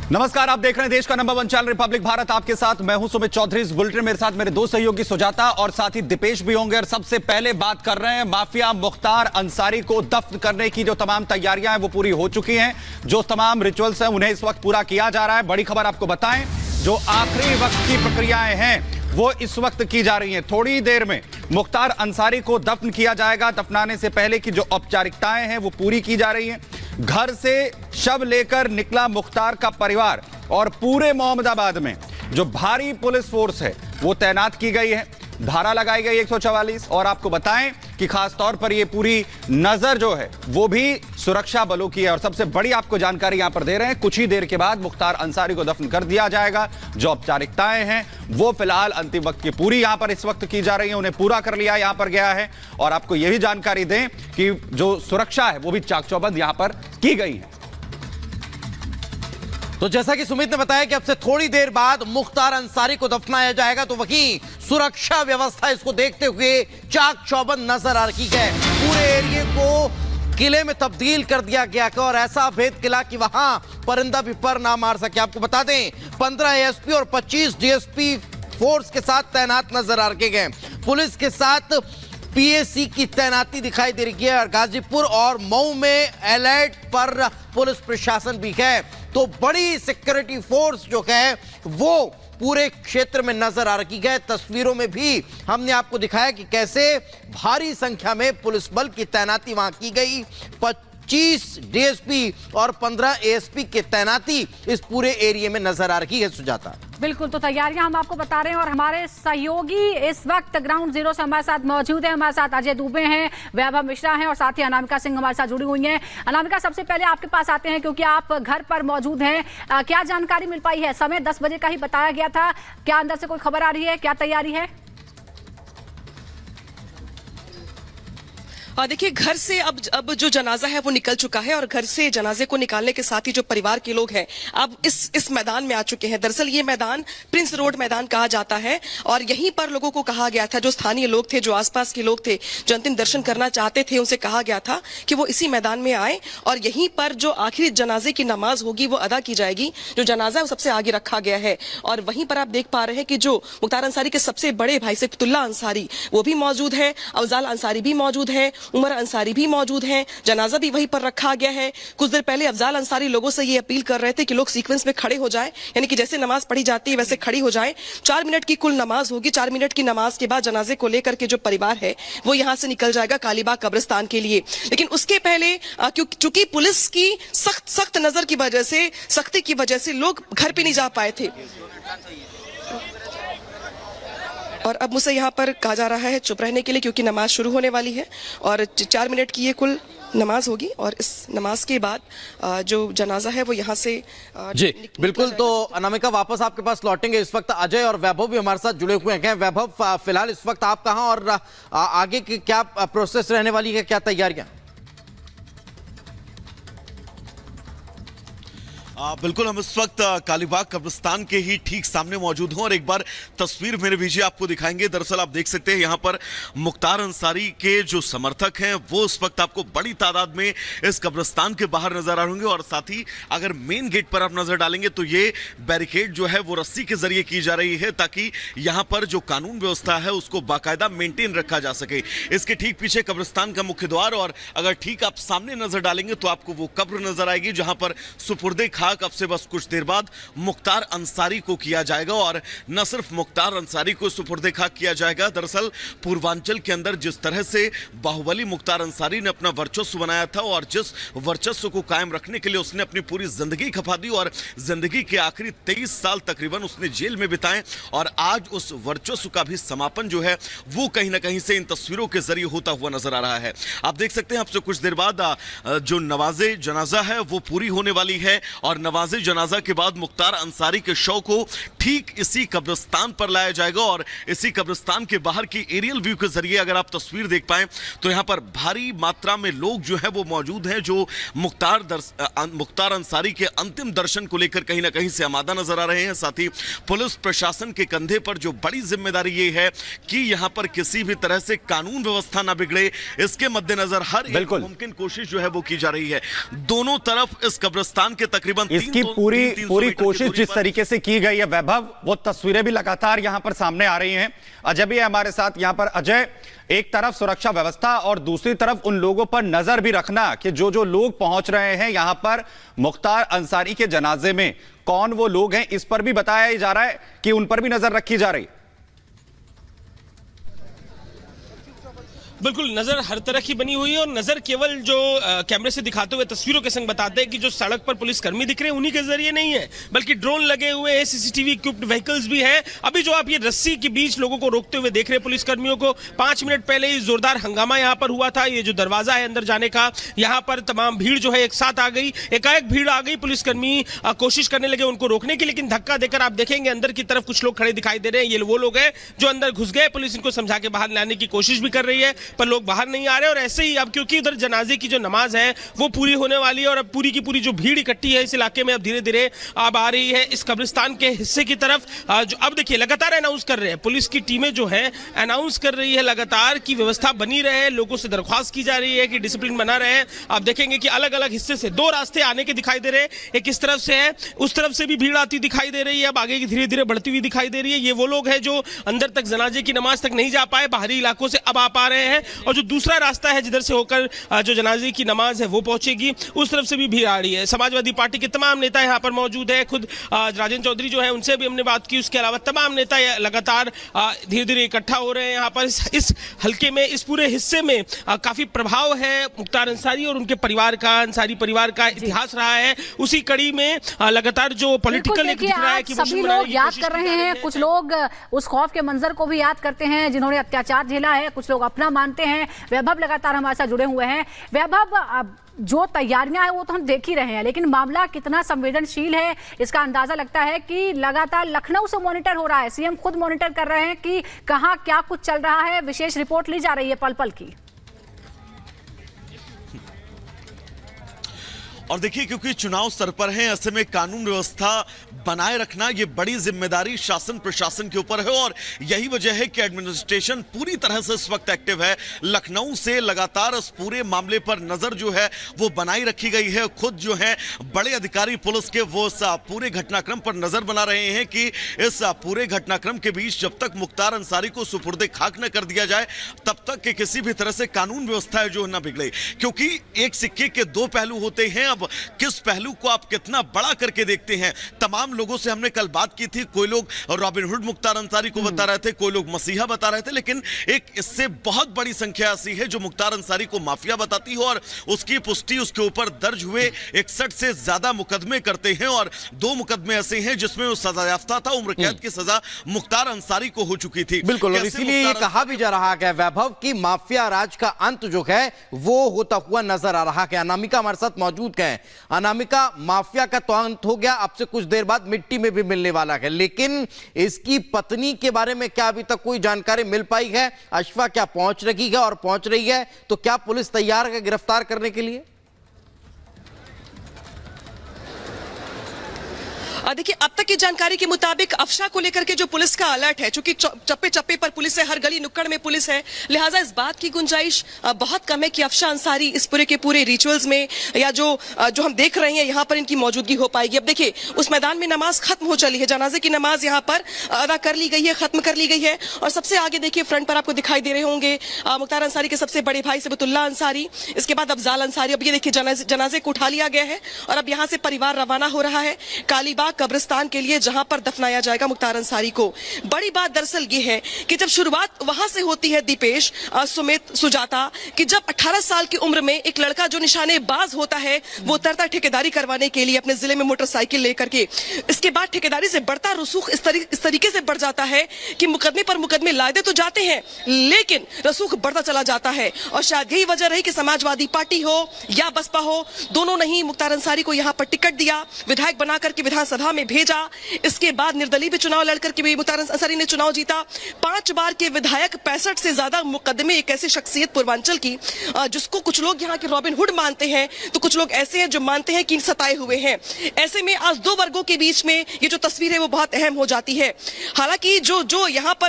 नमस्कार, आप देख रहे हैं देश का नंबर 1 चैनल रिपब्लिक भारत। आपके साथ मैं हूं सुमित चौधरी। इस बुलेटिन मेरे साथ मेरे दो सहयोगी सुजाता और साथ ही दीपेश भी होंगे। और सबसे पहले बात कर रहे हैं माफिया मुख्तार अंसारी को दफ्न करने की जो तमाम तैयारियां हैं वो पूरी हो चुकी हैं। जो तमाम रिचुअल्स हैं उन्हें इस वक्त पूरा किया जा रहा है। बड़ी खबर आपको बताएं, जो आखिरी वक्त की प्रक्रियाएं हैं वो इस वक्त की जा रही हैं। थोड़ी देर में मुख्तार अंसारी को दफन किया जाएगा। दफनाने से पहले की जो औपचारिकताएं हैं वो पूरी की जा रही हैं। घर से शव लेकर निकला मुख्तार का परिवार और पूरे मोहम्मदाबाद में जो भारी पुलिस फोर्स है वो तैनात की गई है। धारा लगाई गई 144। और आपको बताएं कि खास तौर पर ये पूरी नजर जो है वो भी सुरक्षा बलों की है। और सबसे बड़ी आपको जानकारी यहां पर दे रहे हैं, कुछ ही देर के बाद मुख्तार अंसारी को दफन कर दिया जाएगा। जो औपचारिकताएं हैं वो फिलहाल अंतिम वक्त की पूरी यहां पर इस वक्त की जा रही है, उन्हें पूरा कर लिया यहां पर गया है। और आपको यह भी जानकारी दें कि जो सुरक्षा है वो भी चाक चौबंद यहां पर की गई है। तो जैसा कि सुमित ने बताया कि अब से थोड़ी देर बाद मुख्तार अंसारी को दफनाया जाएगा, तो वहीं सुरक्षा व्यवस्था इसको देखते हुए चाक चौबंद नजर आ रही है। पूरे एरिया को किले में तब्दील कर दिया गया और ऐसा भेद किला कि वहां परिंदा भी पर ना मार सके। आपको बता दें 15 एएसपी और 25 डीएसपी फोर्स के साथ तैनात नजर आ रखे गए। पुलिस के साथ पीएसी की तैनाती दिखाई दे रही है और गाजीपुर और मऊ में अलर्ट पर पुलिस प्रशासन भी है। तो बड़ी सिक्योरिटी फोर्स जो है वो पूरे क्षेत्र में नजर आ रही है। तस्वीरों में भी हमने आपको दिखाया कि कैसे भारी संख्या में पुलिस बल की तैनाती वहां की गई। 25 डीएसपी और 15 एएसपी की तैनाती इस पूरे एरिया में नजर आ रही है। सुजाता, बिल्कुल, तो तैयारियां हम आपको बता रहे हैं और हमारे सहयोगी इस वक्त ग्राउंड जीरो से हमारे साथ मौजूद है। हमारे साथ अजय दुबे हैं, वैभव मिश्रा हैं और साथ ही अनामिका सिंह हमारे साथ जुड़ी हुई हैं। अनामिका, सबसे पहले आपके पास आते हैं क्योंकि आप घर पर मौजूद हैं। क्या जानकारी मिल पाई है? समय 10 बजे का ही बताया गया था, क्या अंदर से कोई खबर आ रही है? क्या तैयारी है? देखिए, घर से अब जो जनाजा है वो निकल चुका है और घर से जनाजे को निकालने के साथ ही जो परिवार के लोग हैं अब इस मैदान में आ चुके हैं। दरअसल ये मैदान प्रिंस रोड मैदान कहा जाता है और यहीं पर लोगों को कहा गया था, जो स्थानीय लोग थे, जो आसपास के लोग थे, जो अंतिम दर्शन करना चाहते थे, उनसे कहा गया था कि वो इसी मैदान में आए और यहीं पर जो आखिरी जनाजे की नमाज होगी वो अदा की जाएगी। जो जनाजा है वो सबसे आगे रखा गया है और वहीं पर आप देख पा रहे हैं कि जो मुख्तार अंसारी के सबसे बड़े भाई सैफुल्लाह अंसारी वो भी मौजूद है, अफजाल अंसारी भी मौजूद है, उमर अंसारी भी मौजूद हैं। जनाजा भी वहीं पर रखा गया है। कुछ देर पहले अफजाल अंसारी लोगों से ये अपील कर रहे थे कि लोग सीक्वेंस में खड़े हो जाएं, यानी कि जैसे नमाज पढ़ी जाती है वैसे खड़ी हो जाएं। 4 मिनट की कुल नमाज होगी। 4 मिनट की नमाज के बाद जनाजे को लेकर के जो परिवार है वो यहां से निकल जाएगा कालीबाग कब्रिस्तान के लिए। लेकिन उसके पहले चूंकि पुलिस की सख्त नजर की वजह से, सख्ती की वजह से लोग घर पे नहीं जा पाए थे और अब मुझसे यहाँ पर कहा जा रहा है चुप रहने के लिए क्योंकि नमाज शुरू होने वाली है और 4 मिनट की ये कुल नमाज होगी और इस नमाज के बाद जो जनाजा है वो यहाँ से जी बिल्कुल। तो अनामिका, वापस आपके पास लौटेंगे। इस वक्त अजय और वैभव भी हमारे साथ जुड़े हुए हैं। वैभव, फिलहाल इस वक्त आप कहाँ और आगे की क्या प्रोसेस रहने वाली है, क्या तैयारियां? बिल्कुल, हम इस वक्त कालीबाग कब्रिस्तान के ही ठीक सामने मौजूद हूं और एक बार तस्वीर मेरे विजय आपको दिखाएंगे। दरअसल आप देख सकते हैं यहां पर मुख्तार अंसारी के जो समर्थक हैं वो इस वक्त आपको बड़ी तादाद में इस कब्रिस्तान के बाहर नजर आ रहे होंगे और साथ ही अगर मेन गेट पर आप नजर डालेंगे तो ये बैरिकेड जो है वो रस्सी के जरिए की जा रही है ताकि यहां पर जो कानून व्यवस्था है उसको बाकायदा मेंटेन रखा जा सके। इसके ठीक पीछे कब्रिस्तान का मुख्य द्वार और अगर ठीक आप सामने नजर डालेंगे तो आपको वो कब्र नजर आएगी जहां पर सुपुर्दे अब से बस कुछ देर बाद मुख्तार अंसारी को किया जाएगा। और न सिर्फ मुख्तार अंसारी को सुपुर्दे खाक किया जाएगा, दरअसल पूर्वांचल के अंदर जिस तरह से बाहुबली मुख्तार अंसारी ने अपना वर्चस्व बनाया था और जिस वर्चस्व को कायम रखने के लिए उसने अपनी पूरी जिंदगी खपा दी और जिंदगी के आखिरी 23 साल तकरीबन उसने जेल में बिताए और आज उस वर्चस्व का भी समापन जो है वो कहीं ना कहीं से इन तस्वीरों के जरिए होता हुआ नजर आ रहा है। आप देख सकते हैं आपसे कुछ देर बाद जो नवाजे जनाजा है वो पूरी होने वाली है और नवाजे जनाजा के बाद मुख्तार अंसारी के शव को ठीक इसी कब्रिस्तान पर लाया जाएगा और इसी कब्रिस्तान के बाहर की एरियल व्यू के जरिए अगर आप तस्वीर देख पाएं तो यहां पर भारी मात्रा में लोग जो है वो मौजूद हैं, जो मुख्तार अंसारी के अंतिम दर्शन को लेकर कहीं ना कहीं से आमादा नजर आ रहे हैं। साथ ही पुलिस प्रशासन के कंधे पर जो बड़ी जिम्मेदारी ये है कि यहां पर किसी भी तरह से कानून व्यवस्था ना बिगड़े, इसके मद्देनजर हर एक मुमकिन कोशिश जो है वो की जा रही है। दोनों तरफ इस कब्रिस्तान के तकरीबन इसकी पूरी कोशिश जिस तरीके से की गई है वैभव, वो तस्वीरें भी लगातार यहां पर सामने आ रही हैं। अजय भी है हमारे साथ यहां पर। अजय, एक तरफ सुरक्षा व्यवस्था और दूसरी तरफ उन लोगों पर नजर भी रखना कि जो लोग पहुंच रहे हैं यहां पर मुख्तार अंसारी के जनाजे में, कौन वो लोग हैं, इस पर भी बताया जा रहा है कि उन पर भी नजर रखी जा रही। बिल्कुल, नजर हर तरह की बनी हुई है और नजर केवल जो कैमरे से दिखाते हुए तस्वीरों के संग बताते हैं कि जो सड़क पर पुलिसकर्मी दिख रहे हैं उन्हीं के जरिए नहीं है, बल्कि ड्रोन लगे हुए हैं, सीसीटीवी इक्विप्ड व्हीकल्स भी हैं। अभी जो आप ये रस्सी के बीच लोगों को रोकते हुए देख रहे हैं पुलिसकर्मियों को, 5 मिनट पहले ही जोरदार हंगामा यहाँ पर हुआ था। ये जो दरवाजा है अंदर जाने का, यहाँ पर तमाम भीड़ जो है एक साथ आ गई, एकाएक भीड़ आ गई। पुलिसकर्मी कोशिश करने लगे उनको रोकने की, लेकिन धक्का देकर आप देखेंगे अंदर की तरफ कुछ लोग खड़े दिखाई दे रहे हैं। ये वो लोग हैं जो अंदर घुस गए। पुलिस इनको समझा के बाहर लाने की कोशिश भी कर रही है पर लोग बाहर नहीं आ रहे। और ऐसे ही अब क्योंकि उधर जनाजे की जो नमाज है वो पूरी होने वाली है और अब पूरी की पूरी जो भीड़ इकट्ठी है इस इलाके में अब धीरे धीरे अब आ रही है इस कब्रिस्तान के हिस्से की तरफ। जो अब देखिए लगातार अनाउंस कर रहे हैं, पुलिस की टीमें जो है अनाउंस कर रही है लगातार की व्यवस्था बनी रहे। लोगों से दरख्वास्त की जा रही है कि डिसिप्लिन बना रहे। आप देखेंगे कि अलग अलग हिस्से से 2 रास्ते आने के दिखाई दे रहे हैं, एक इस तरफ से है, उस तरफ से भी भीड़ आती दिखाई दे रही है, अब आगे की धीरे धीरे बढ़ती हुई दिखाई दे रही है। ये वो लोग हैं जो अंदर तक जनाजे की नमाज तक नहीं जा पाए, बाहरी इलाकों से अब आ पा रहे हैं। और जो दूसरा रास्ता है जिधर से होकर जो जनाजे की नमाज है वो पहुंचेगी, उस तरफ से भी भीड़ आ रही है। समाजवादी पार्टी के तमाम नेता यहाँ पर मौजूद है, खुद राजेंद्र चौधरी जो है उनसे भी हमने बात की। उसके अलावा तमाम नेता लगातार धीरे धीरे इकट्ठा हो रहे हैं यहाँ पर इस हल्के में, इस पूरे हिस्से में। काफी प्रभाव है मुख्तार अंसारी और उनके परिवार का, अंसारी परिवार का इतिहास रहा है। उसी कड़ी में लगातार जो पॉलिटिकल दिख रहा है कि सभी लोग याद कर रहे हैं, कुछ लोग उस खौफ के मंजर को भी याद करते हैं जिन्होंने अत्याचार झेला है, कुछ लोग अपना मानते हैं। वैभव लगातार हमारे साथ जुड़े हुए हैं। वैभव, जो तैयारियां हैं वो तो हम देख ही रहे हैं, लेकिन मामला कितना संवेदनशील है इसका अंदाजा लगता है कि लगातार लखनऊ से मॉनिटर हो रहा है। सीएम खुद मॉनिटर कर रहे हैं कि कहां क्या कुछ चल रहा है, विशेष रिपोर्ट ली जा रही है पल पल की। और देखिए, क्योंकि चुनाव सर पर है, ऐसे में कानून व्यवस्था बनाए रखना ये बड़ी जिम्मेदारी शासन प्रशासन के ऊपर है और यही वजह है कि एडमिनिस्ट्रेशन पूरी तरह से इस वक्त एक्टिव है। लखनऊ से लगातार इस पूरे मामले पर नजर जो है वो बनाई रखी गई है। खुद जो है बड़े अधिकारी पुलिस के वो इस पूरे घटनाक्रम पर नजर बना रहे हैं कि इस पूरे घटनाक्रम के बीच जब तक मुख्तार अंसारी को सुपुर्दे खाक न कर दिया जाए तब तक कि किसी भी तरह से कानून व्यवस्था है जो न बिगड़े, क्योंकि एक सिक्के के 2 पहलू होते हैं। अब किस पहलू को आप कितना बड़ा करके देखते हैं। तमाम लोगों से हमने कल बात की थी, कोई लोग रॉबिनहुड मुख्तार अंसारी को बता रहे थे, कोई लोग मसीहा बता रहे थे, लेकिन एक इससे बहुत बड़ी संख्या ऐसी है जो मुख्तार अंसारी को माफिया बताती हो और उसकी पुष्टि उसके ऊपर दर्ज हुए 61 से ज्यादा मुकदमे करते हैं और 2 मुकदमे ऐसे हैं जिसमें वो सजा याफ्ता था, उम्र कैद की सजा मुख्तार अंसारी को हो चुकी थी। बिल्कुल, और इसीलिए कहा भी जा रहा है वैभव की माफिया राज का अंत जो है वो होता हुआ नजर आ रहा है। अनामिका हमारे साथ मौजूद है। अनामिका, माफिया का तो अंत हो गया, अब से कुछ देर बाद मिट्टी में भी मिलने वाला है, लेकिन इसकी पत्नी के बारे में क्या अभी तक कोई जानकारी मिल पाई है? अशफा क्या पहुंच रही है और पहुंच रही है तो क्या पुलिस तैयार है गिरफ्तार करने के लिए? देखिए, अब तक की जानकारी के मुताबिक अफशा को लेकर के जो पुलिस का अलर्ट है, चूंकि चप्पे चप्पे पर पुलिस है, हर गली नुक्कड़ में पुलिस है, लिहाजा इस बात की गुंजाइश बहुत कम है कि अफशा अंसारी इस पूरे के पूरे रिचुअल्स में या जो हम देख रहे हैं यहाँ पर इनकी मौजूदगी हो पाएगी। अब देखिए, उस मैदान में नमाज खत्म हो चली है, जनाजे की नमाज यहाँ पर अदा कर ली गई है, खत्म कर ली गई है। और सबसे आगे देखिए फ्रंट पर आपको दिखाई दे रहे होंगे मुख्तार अंसारी के सबसे बड़े भाई सबतुल्लाह अंसारी, इसके बाद अफजाल अंसारी। अब ये देखिए जनाजे को उठा लिया गया है और अब यहाँ से परिवार रवाना हो रहा है कालीबाग कब्रिस्तान के लिए, जहां पर दफनाया जाएगा मुख्तार अंसारी को। बड़ी बात दरअसल ये है कि जब शुरुआत वहां से होती है दीपेश, सुमित, सुजाता, कि जब 18 साल की उम्र में एक लड़का जो निशानेबाज होता है वो उतरता है ठेकेदारी करवाने के लिए अपने जिले में मोटरसाइकिल लेकर के। इसके बाद ठेकेदारी से बढ़ता रसूख इस तरीके से बढ़ जाता है कि मुकदमे पर मुकदमे लादे तो जाते हैं लेकिन रसूख बढ़ता चला जाता है। और शायद यही वजह रही कि समाजवादी पार्टी हो या बसपा हो, दोनों ने ही मुख्तार अंसारी को यहां पर टिकट दिया, विधायक बना करके विधानसभा में भेजा जीता, इसके बाद निर्दलीय भी चुनाव लड़कर के भी मुख्तार अंसारी ने चुनाव जीता। 5 बार के विधायक, 65 से ज्यादा मुकदमे, एक ऐसी शख्सियत पूर्वांचल की जिसको कुछ लोग यहाँ के रॉबिन हुड मानते हैं, तो कुछ लोग ऐसे हैं जो मानते हैं कि सताए हुए हैं। ऐसे में आज 2 वर्गों के बीच में ये जो तस्वीर है वो बहुत अहम हो जाती है। हालांकि जो यहाँ पर